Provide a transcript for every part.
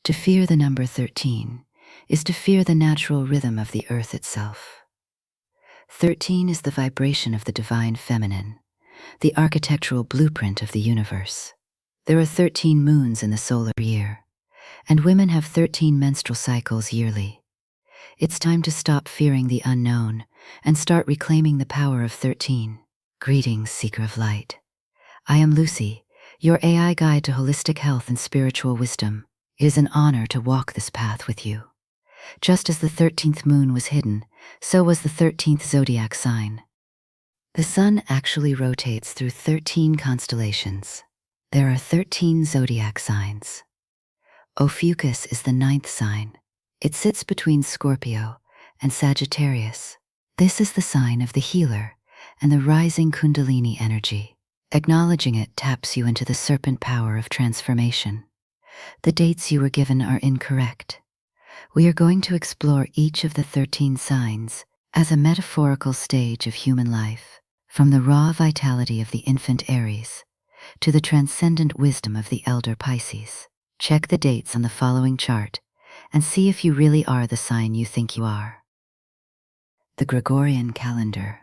To fear the number 13 is to fear the natural rhythm of the earth itself. 13 is the vibration of the divine feminine, the architectural blueprint of the universe. There are 13 moons in the solar year, and women have 13 menstrual cycles yearly. It's time to stop fearing the unknown and start reclaiming the power of 13. Greetings, seeker of light. I am Lucy, your AI guide to holistic health and spiritual wisdom. It is an honor to walk this path with you. Just as the 13th moon was hidden, so was the 13th zodiac sign. The sun actually rotates through 13 constellations. There are 13 zodiac signs. Ophiuchus is the 9th sign. It sits between Scorpio and Sagittarius. This is the sign of the healer and the rising Kundalini energy. Acknowledging it taps you into the serpent power of transformation. The dates you were given are incorrect. We are going to explore each of the 13 signs as a metaphorical stage of human life, from the raw vitality of the infant Aries to the transcendent wisdom of the elder Pisces. Check the dates on the following chart and see if you really are the sign you think you are. The Gregorian calendar,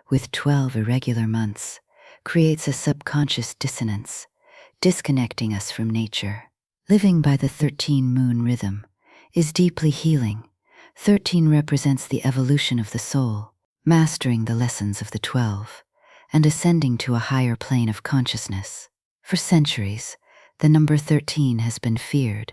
with 12 irregular months, creates a subconscious dissonance, disconnecting us from nature. Living by the 13 moon rhythm is deeply healing. 13 represents the evolution of the soul, mastering the lessons of the 12, and ascending to a higher plane of consciousness. For centuries, the number 13 has been feared,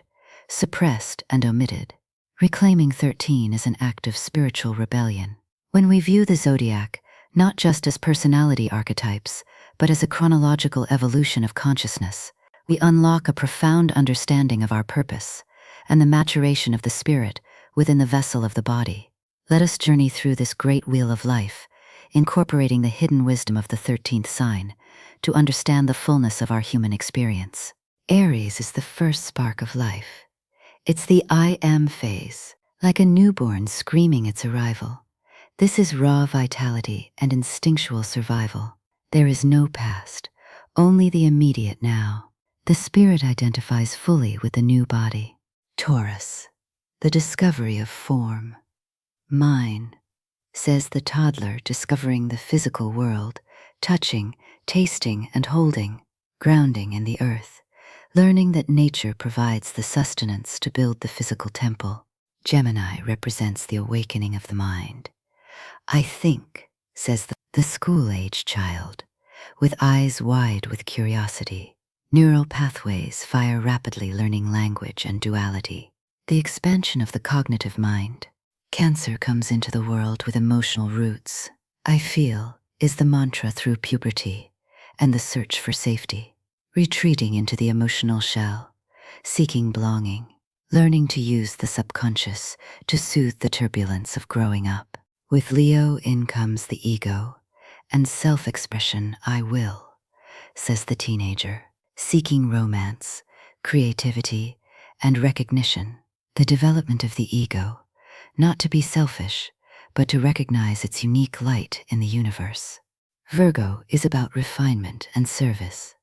suppressed, and omitted. Reclaiming 13 is an act of spiritual rebellion. When we view the zodiac not just as personality archetypes, but as a chronological evolution of consciousness, we unlock a profound understanding of our purpose and the maturation of the spirit within the vessel of the body. Let us journey through this great wheel of life, incorporating the hidden wisdom of the 13th sign to understand the fullness of our human experience. Aries is the first spark of life. It's the I am phase, like a newborn screaming its arrival. This is raw vitality and instinctual survival. There is no past, only the immediate now. The spirit identifies fully with the new body. Taurus, the discovery of form. Mine, says the toddler discovering the physical world, touching, tasting, and holding, grounding in the earth, learning that nature provides the sustenance to build the physical temple. Gemini represents the awakening of the mind. I think, says the school-age child, with eyes wide with curiosity. Neural pathways fire rapidly, learning language and duality. The expansion of the cognitive mind. Cancer comes into the world with emotional roots. I feel is the mantra through puberty and the search for safety. Retreating into the emotional shell, seeking belonging, learning to use the subconscious to soothe the turbulence of growing up. With Leo in comes the ego and self-expression. I will, says the teenager, seeking romance, creativity, and recognition. The development of the ego, not to be selfish, but to recognize its unique light in the universe. Virgo is about refinement and service.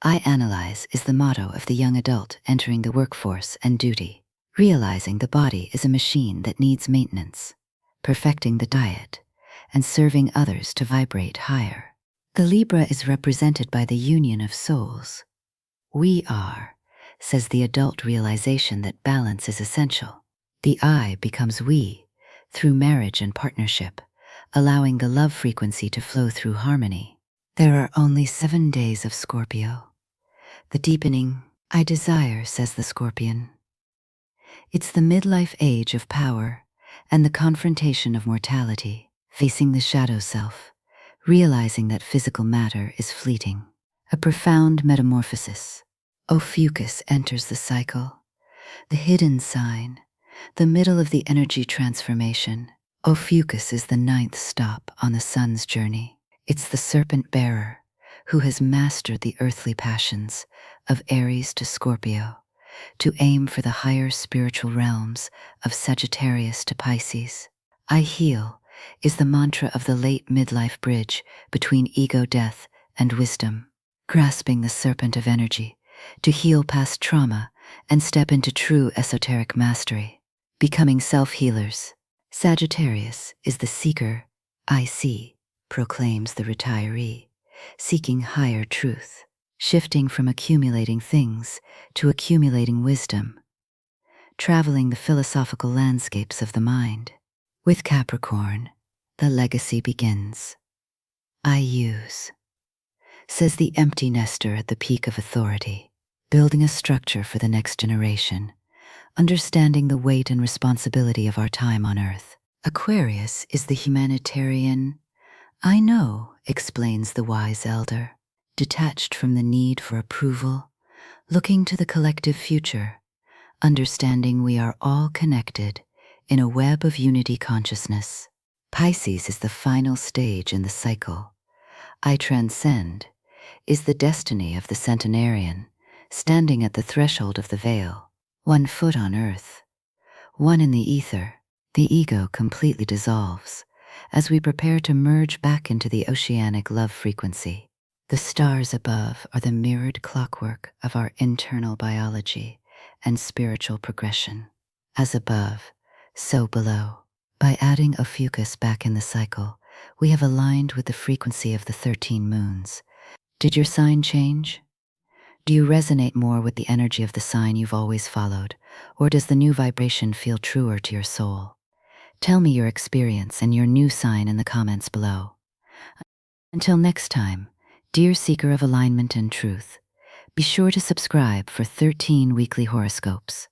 I analyze is the motto of the young adult entering the workforce and duty, realizing the body is a machine that needs maintenance, perfecting the diet, and serving others to vibrate higher. The Libra is represented by the union of souls. We are, says the adult realization that balance is essential. The I becomes we through marriage and partnership, allowing the love frequency to flow through harmony. There are only 7 days of Scorpio. The deepening I desire, says the Scorpion. It's the midlife age of power and the confrontation of mortality, facing the shadow self, realizing that physical matter is fleeting. A profound metamorphosis. Ophiuchus enters the cycle, the hidden sign, the middle of the energy transformation. Ophiuchus is the 9th stop on the sun's journey. It's the serpent bearer who has mastered the earthly passions of Aries to Scorpio to aim for the higher spiritual realms of Sagittarius to Pisces. I heal is the mantra of the late midlife bridge between ego death and wisdom, grasping the serpent of energy to heal past trauma and step into true esoteric mastery, becoming self-healers. Sagittarius is the seeker, I see, proclaims the retiree, seeking higher truth, shifting from accumulating things to accumulating wisdom, traveling the philosophical landscapes of the mind. With Capricorn, the legacy begins. I use, says the empty nester at the peak of authority, building a structure for the next generation, understanding the weight and responsibility of our time on Earth. Aquarius is the humanitarian, I know, explains the wise elder, detached from the need for approval, looking to the collective future, understanding we are all connected in a web of unity consciousness. Pisces is the final stage in the cycle. I transcend is the destiny of the centenarian, standing at the threshold of the veil, 1 foot on earth, 1 in the ether. The ego completely dissolves as we prepare to merge back into the oceanic love frequency. The stars above are the mirrored clockwork of our internal biology and spiritual progression. As above, so below. By adding Ophiuchus back in the cycle, we have aligned with the frequency of the 13 moons. Did your sign change? Do you resonate more with the energy of the sign you've always followed, or does the new vibration feel truer to your soul? Tell me your experience and your new sign in the comments below. Until next time, dear seeker of alignment and truth, be sure to subscribe for 13 weekly horoscopes.